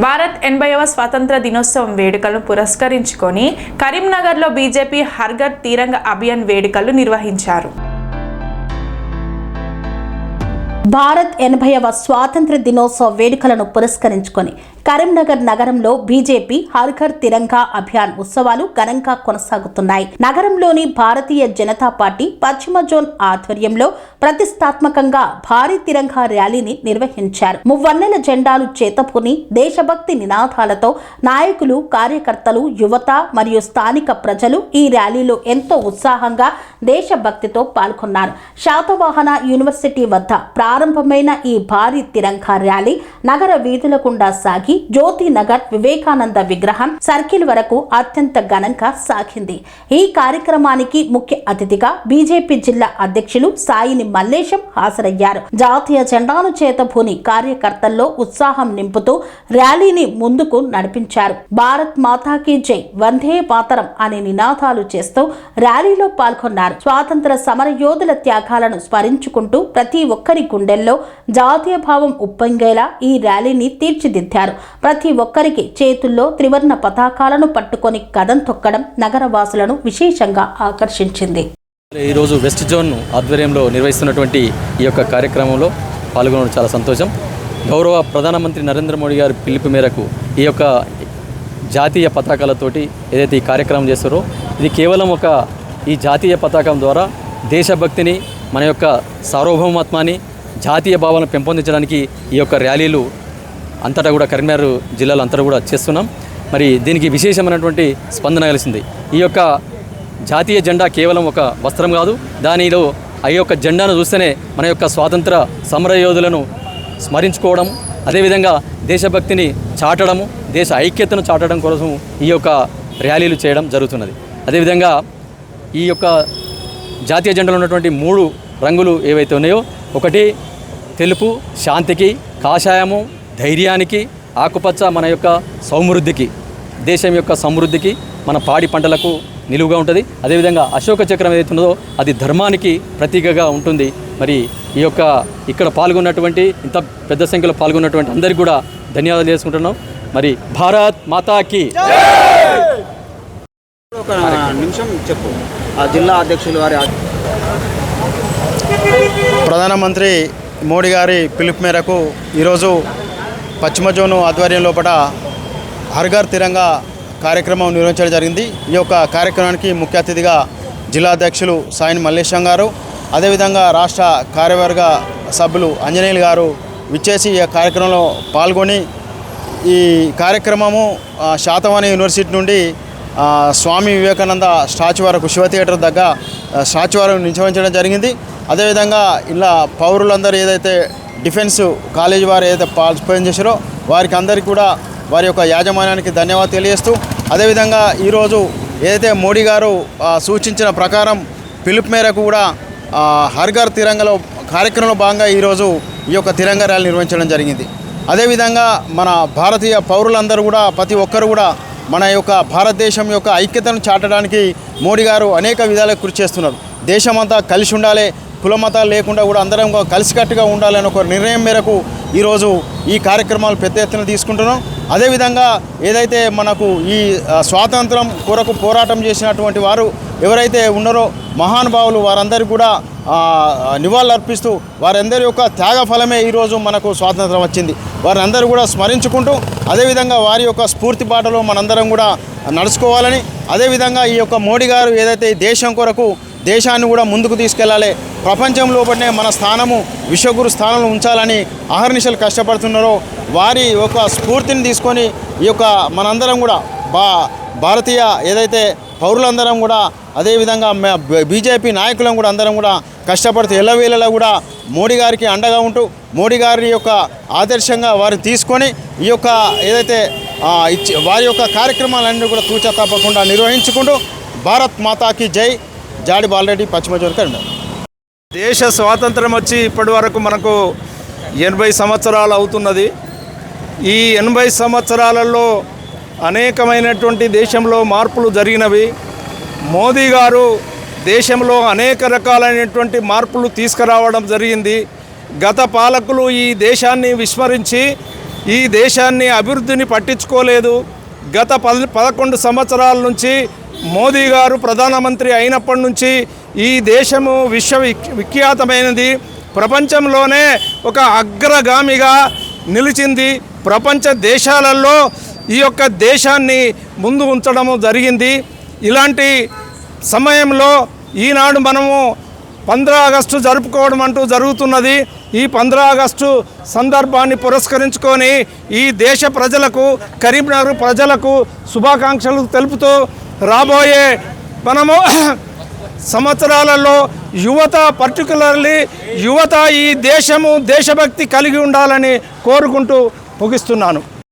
భారత్ 80వ స్వాతంత్ర దినోత్సవం వేడుకలను పురస్కరించుకొని కరీంనగర్లో బీజేపీ హర్ ఘర్ తిరంగా అభియాన్ వేడుకలు నిర్వహించారు. భారత్ 80వ స్వాతంత్ర దినోత్సవ వేడుకలను పురస్కరించుకొని కరీంనగర్ నగరంలో బీజేపీ హర్ ఘర్ తిరంగా అభియాన్ ఉత్సవాలు ఘనంగా కొనసాగుతున్నాయి. నగరంలోని భారతీయ జనతా పార్టీ పశ్చిమ జోన్ ఆధ్వర్యంలో ప్రతిష్టాత్మకంగా భారీ తిరంగా ర్యాలీని నిర్వహించారు. మువ్వన్నెల జెండాలు చేతపూని దేశభక్తి నినాదాలతో నాయకులు, కార్యకర్తలు, యువత మరియు స్థానిక ప్రజలు ఈ ర్యాలీలో ఎంతో ఉత్సాహంగా దేశభక్తితో పాల్గొన్నారు. శాతవాహన యూనివర్సిటీ వద్ద ప్రారంభమైన ఈ భారీ తిరంగా ర్యాలీ నగర వీధుల గుండా సాగి జ్యోతి నగర్, వివేకానంద విగ్రహం సర్కిల్ వరకు అత్యంత ఘనంగా సాగింది. ఈ కార్యక్రమానికి ముఖ్య అతిథిగా బీజేపీ జిల్లా అధ్యక్షులు సాయిని మల్లేశం హాజరయ్యారు. జాతీయ జెండాను చేతబూని కార్యకర్తల్లో ఉత్సాహం నింపుతూ ర్యాలీని ముందుకు నడిపించారు. భారత్ మాతాకి జై, వందే మాతరం అనే నినాదాలు చేస్తూ ర్యాలీలో పాల్గొన్నారు. స్వాతంత్ర సమర యోధుల త్యాగాలను స్మరించుకుంటూ ప్రతి ఒక్కరి గుండెల్లో జాతీయ భావం ఉప్పొంగేలా ఈ ర్యాలీని తీర్చిదిద్దారు. ప్రతి ఒక్కరికి చేతుల్లో త్రివర్ణ పతాకాలను పట్టుకొని కదం తొక్కడం నగరవాసులను విశేషంగా ఆకర్షించింది. ఈరోజు వెస్ట్ జోన్ ఆధ్వర్యంలో నిర్వహిస్తున్నటువంటి ఈ యొక్క కార్యక్రమంలో పాల్గొనడం చాలా సంతోషం. గౌరవ ప్రధానమంత్రి నరేంద్ర మోడీ గారి పిలుపు మేరకు ఈ యొక్క జాతీయ పతాకాలతోటి ఏదైతే ఈ కార్యక్రమం చేస్తారో ఇది కేవలం ఈ జాతీయ పతాకం ద్వారా దేశభక్తిని, మన యొక్క సార్వభౌమత్వాన్ని, జాతీయ భావాలను పెంపొందించడానికి ఈ యొక్క ర్యాలీలు అంతటా కూడా కరీంనగర్ జిల్లాలో అంతటా కూడా చేస్తున్నాం. మరి దీనికి విశేషమైనటువంటి స్పందన కలిసింది. ఈ యొక్క జాతీయ జెండా కేవలం ఒక వస్త్రం కాదు, దానిలో ఆ యొక్క జెండాను చూస్తేనే మన యొక్క స్వాతంత్ర సమరయోధులను స్మరించుకోవడం, అదేవిధంగా దేశభక్తిని చాటడము, దేశ ఐక్యతను చాటడం కోసం ఈ యొక్క ర్యాలీలు చేయడం జరుగుతున్నది. అదేవిధంగా ఈ యొక్క జాతీయ జెండాలో ఉన్నటువంటి 3 రంగులు ఏవైతే ఉన్నాయో, ఒకటి తెలుపు శాంతికి, కాషాయము ధైర్యానికి, ఆకుపచ్చ మన యొక్క సమృద్ధికి, దేశం యొక్క సమృద్ధికి, మన పాడి పంటలకు నిలువుగా ఉంటుంది. అదేవిధంగా అశోక చక్రం ఏదైతే ఉన్నదో అది ధర్మానికి ప్రతీకగా ఉంటుంది. మరి ఈ యొక్క ఇక్కడ పాల్గొన్నటువంటి ఇంత పెద్ద సంఖ్యలో పాల్గొన్నటువంటి అందరికీ కూడా ధన్యవాదాలు చేసుకుంటున్నాం. మరి భారత్ మాతాకి ఒక నిమిషం చెప్పు. ఆ జిల్లా అధ్యక్షులు వారి ప్రధానమంత్రి మోడీ గారి పిలుపు మేరకు ఈరోజు పశ్చిమ జోను ఆధ్వర్యం లోపల హర్ ఘర్ తిరంగా కార్యక్రమం నిర్వహించడం జరిగింది. ఈ యొక్క కార్యక్రమానికి ముఖ్య అతిథిగా జిల్లా అధ్యక్షులు సాయిని మల్లేశం గారు, అదేవిధంగా రాష్ట్ర కార్యవర్గ సభ్యులు ఆంజనేయులు గారు విచ్చేసి ఈ కార్యక్రమంలో పాల్గొని ఈ కార్యక్రమము శాతవాహన యూనివర్సిటీ నుండి స్వామి వివేకానంద స్టాచ్యూ వరకు, శివ థియేటర్ దగ్గర స్టాచ్యూ వరకు నిలిచవడం జరిగింది. అదేవిధంగా ఇలా పౌరులందరూ ఏదైతే డిఫెన్స్ కాలేజీ వారు ఏదైతే పార్టిసిపేట్ చేశారో వారికి అందరికీ కూడా వారి యొక్క యాజమాన్యానికి ధన్యవాదాలు తెలియజేస్తూ, అదేవిధంగా ఈరోజు ఏదైతే మోడీ గారు సూచించిన ప్రకారం పిలుపు మేరకు కూడా హర్ ఘర్ తిరంగాలో కార్యక్రమంలో భాగంగా ఈరోజు ఈ యొక్క తిరంగా ర్యాలీ నిర్వహించడం జరిగింది. అదేవిధంగా మన భారతీయ పౌరులందరూ కూడా ప్రతి ఒక్కరు కూడా మన యొక్క భారతదేశం యొక్క ఐక్యతను చాటడానికి మోడీ గారు అనేక విధాలుగా కృషి చేస్తున్నారు. దేశమంతా కలిసి ఉండాలి, కుల మతాలు లేకుండా కూడా అందరం కలిసికట్టుగా ఉండాలని ఒక నిర్ణయం మేరకు ఈరోజు ఈ కార్యక్రమాలు పెద్ద ఎత్తున తీసుకుంటున్నాం. అదేవిధంగా ఏదైతే మనకు ఈ స్వాతంత్రం కొరకు పోరాటం చేసినటువంటి వారు ఎవరైతే ఉన్నారో మహానుభావులు, వారందరికీ కూడా నివాళులర్పిస్తూ వారందరి యొక్క త్యాగ ఫలమే ఈరోజు మనకు స్వాతంత్రం వచ్చింది. వారందరూ కూడా స్మరించుకుంటూ అదేవిధంగా వారి యొక్క స్ఫూర్తి బాటలో మనందరం కూడా నడుచుకోవాలని, అదేవిధంగా ఈ యొక్క మోడీ గారు ఏదైతే దేశం కొరకు దేశాన్ని కూడా ముందుకు తీసుకెళ్లాలి, ప్రపంచంలోపనే మన స్థానము విశ్వగురు స్థానంలో ఉంచాలని అహర్నిశలు కష్టపడుతున్నారో వారి యొక్క స్ఫూర్తిని తీసుకొని ఈ యొక్క మనందరం కూడా భారతీయ ఏదైతే పౌరులందరం కూడా అదేవిధంగా బీజేపీ నాయకులం కూడా అందరం కూడా కష్టపడుతూ ఎల్లవేళలా కూడా మోడీ గారికి అండగా ఉంటూ మోడీ గారి యొక్క ఆదర్శంగా వారిని తీసుకొని ఈ యొక్క ఏదైతే వారి యొక్క కార్యక్రమాలన్నీ కూడా తూచా తప్పకుండా నిర్వహించుకుంటూ భారత్ మాతాకి జై. జాడి బాలరెడ్డి, పశ్చిమ జోన్ కరీంనగర్. దేశ స్వాతంత్రం వచ్చి ఇప్పటి వరకు మనకు 80 సంవత్సరాలు అవుతున్నది. ఈ 80 సంవత్సరాలలో అనేకమైనటువంటి దేశంలో మార్పులు జరిగినవి. మోదీ గారు దేశంలో అనేక రకాలైనటువంటి మార్పులు తీసుకురావడం జరిగింది. గత పాలకులు ఈ దేశాన్ని విస్మరించి ఈ దేశాన్ని అభివృద్ధిని పట్టించుకోలేదు. గత 11 సంవత్సరాల నుంచి మోదీ గారు ప్రధానమంత్రి అయినప్పటి నుంచి ఈ దేశము విఖ్యాతమైనది, ప్రపంచంలోనే ఒక అగ్రగామిగా నిలిచింది. ప్రపంచ దేశాలలో ఈ యొక్క దేశాన్ని ముందు ఉంచడము జరిగింది. ఇలాంటి సమయంలో ఈనాడు మనము 15 ఆగస్టు జరుపుకోవడం అంటూ జరుగుతున్నది. ఈ 15 ఆగస్టు సందర్భాన్ని పురస్కరించుకొని ఈ దేశ ప్రజలకు, కరీంనగర్ ప్రజలకు శుభాకాంక్షలు తెలుపుతూ రాబోయే మనము సంవత్సరాలలో యువత, పర్టికులర్లీ యువత ఈ దేశము దేశభక్తి కలిగి ఉండాలని కోరుకుంటూ ముగిస్తున్నాను.